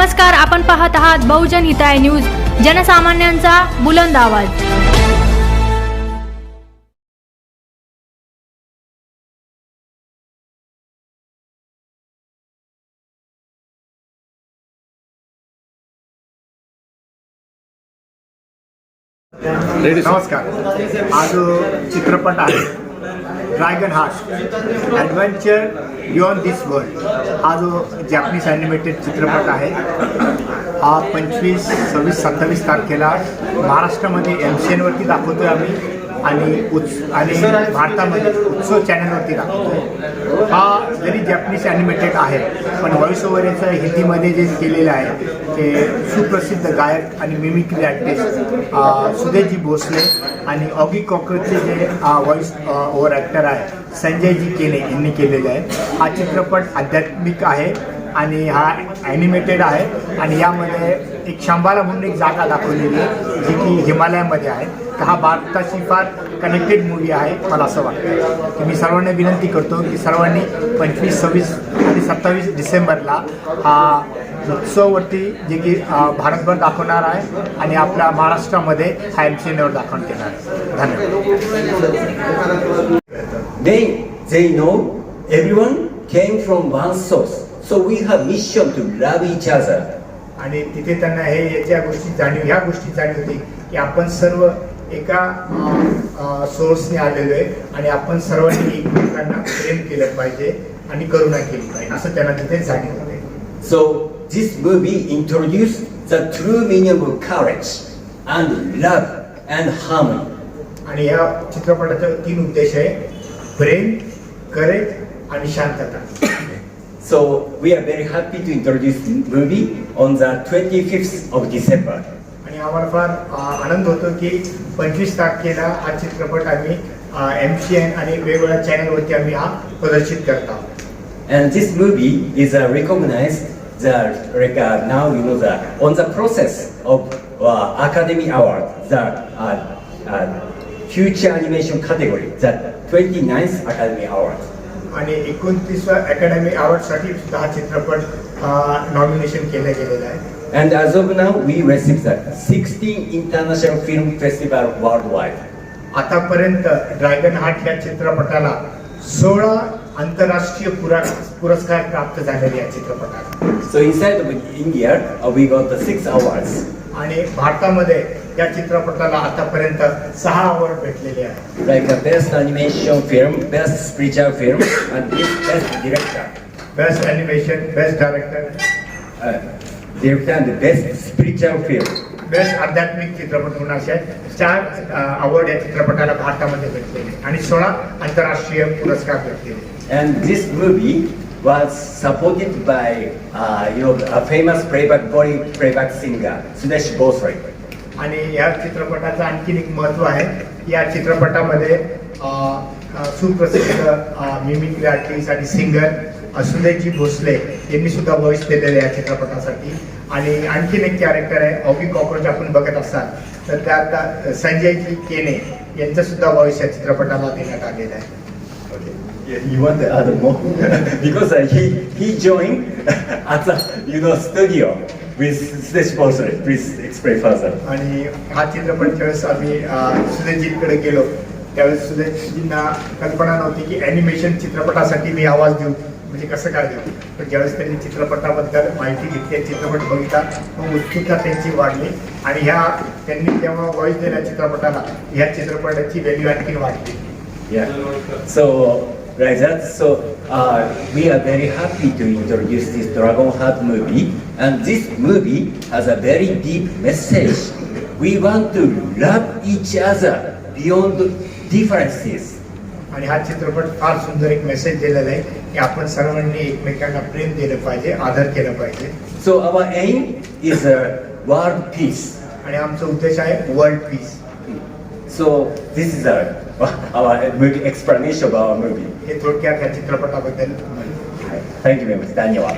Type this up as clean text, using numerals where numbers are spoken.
नमस्कार, आपण पाहत आहात बहुजन हिताय न्यूज, जनसामान्यांचा बुलंद आवाज। नमस्कार। आज चित्रपट आहे ड्रॅगन हार्ट ॲडव्हेंचर बियॉन्ड दिस वर्ल्ड। हा जो जॅपनीज ॲनिमेटेड चित्रपट आहे हा 25, 26, 27 तारखेला महाराष्ट्रामध्ये MCN वरती दाखवतोय आम्ही आणि भारतामध्ये उत्सव चॅनलवरती दाखवतोय। हा जरी जॅपनीज ॲनिमेटेड आहे पण व्हॉइस ओव्हर याचं हिंदीमध्ये जे केलेलं आहे ते सुप्रसिद्ध गायक आणि मिमिक्री आर्टिस्ट सुदेशजी भोसले आणि ऑगी कॉकरोचचे जे व्हॉइस ओव्हर ॲक्टर आहे संजयजी केने यांनी केलेलं आहे। हा चित्रपट आध्यात्मिक आहे आणि हा ॲनिमेटेड आहे आणि यामध्ये एक शंबाला म्हणून एक जागा दाखवलेली आहे जी की हिमालयामध्ये आहे। तर हा भारताची फार कनेक्टेड मूवी आहे मला असं वाटतं की मी सर्वांना विनंती करतो की सर्वांनी 25, 26 आणि 27 डिसेंबरला हा उत्सववरती जे की भारतभर दाखवणार आहे आणि आपल्या महाराष्ट्रामध्ये हा MCNवर दाखवण्यात येणार आहे। धन्यवाद। They know everyone came from one source, so we have mission to love each other. आणि तिथे त्यांना ह्या गोष्टी जाणीव होती की आपण सर्व एका सोर्सने आलेलो आहे आणि आपण सर्वांनी एकमेकांना प्रेम केलं पाहिजे आणि करुणा केली पाहिजे असं त्यांना तिथे जाणीव होते। So this movie introduced the true meaning of courage and love and harmony. आणि या चित्रपटाचे 3 उद्देश आहे प्रेम, करेज आणि शांतता। So we are very happy to introduce the movie on the 25th of December. आणि आम्हाला फार आनंद होतो की 25 तारखेला हा चित्रपट आम्ही MCN आणि वेगवेगळ्या चॅनलवरती आम्ही हा प्रदर्शित करत आहोत। And this movie is recognized now on the process of Academy Award, the Future Animation category, the 29th Academy Award. आणि 29व्या अकॅडमी अवॉर्डसाठी सुद्धा हा चित्रपट नॉमिनेशन केलं गेलेलं आहे। And as of now, we received the 16 international film festival worldwide. आतापर्यंत dragon heart या चित्रपटाला 16 आंतरराष्ट्रीय पुरस्कार प्राप्त झालेले या चित्रपटाला। So inside of India, we got the 6 awards. आणि भारतामध्ये या चित्रपटाला आतापर्यंत 6 अवॉर्ड भेटलेले आहेत। Like the best animation film, best spiritual film, and best director. Best animation, best director, Director and the best spiritual film. Best आध्यात्मिक चित्रपट म्हणून असे 4 अवॉर्ड या चित्रपटाला भारतामध्ये भेटलेले आणि 16 आंतरराष्ट्रीय पुरस्कार भेटलेले। And this movie was supported by a famous playback singer, Sudesh Bhosle. आणि या चित्रपटाचं आणखीन एक महत्त्व आहे, या चित्रपटामध्ये सुप्रसिद्ध मिमिक्री आर्टिस्ट आणि सिंगर सुदेशजी भोसले यांनी सुद्धा व्हॉइस दिलेले या चित्रपटासाठी। आणि आणखीन एक कॅरेक्टर आहे ऑगी कॉकरोच, आपण बघत असाल तर त्यात संजयजी केने यांचं सुद्धा व्हॉइस या चित्रपटाला देण्यात आलेलं आहे। You want to add more? Because he joined at the studio with Sudesh Bhosle. Please explain further. आणि हा चित्रपट ज्यावेळेस आम्ही सुदेशजींकडे गेलो त्यावेळेस सुदेशजींना कल्पना नव्हती की ॲनिमेशन चित्रपटासाठी मी आवाज देऊ, म्हणजे कसं काय देऊ। पण ज्यावेळेस त्यांनी चित्रपटाबद्दल माहिती घेतली, चित्रपट बघितला, मग उत्सुकता त्यांची वाढली आणि त्यांनी जेव्हा व्हॉइस दिल्या चित्रपटाला ह्या चित्रपटाची व्हॅल्यू आणखी वाढली। Yeah. So like that. So we are very happy to introduce this Dragon Heart movie, and this movie has a very deep message. We want to love each other beyond differences. आणि हा चित्रपट फार सुंदर एक message दिलेला आहे की आपण सर्वांनी एकमेकांना प्रेम दिलं पाहिजे, आदर केलं पाहिजे। So our aim is world peace. आणि आमचा उद्देश आहे world peace. So this is our movie explanation of our movie. हे थोडक्यात या चित्रपटाबद्दल। Thank you very much. धन्यवाद.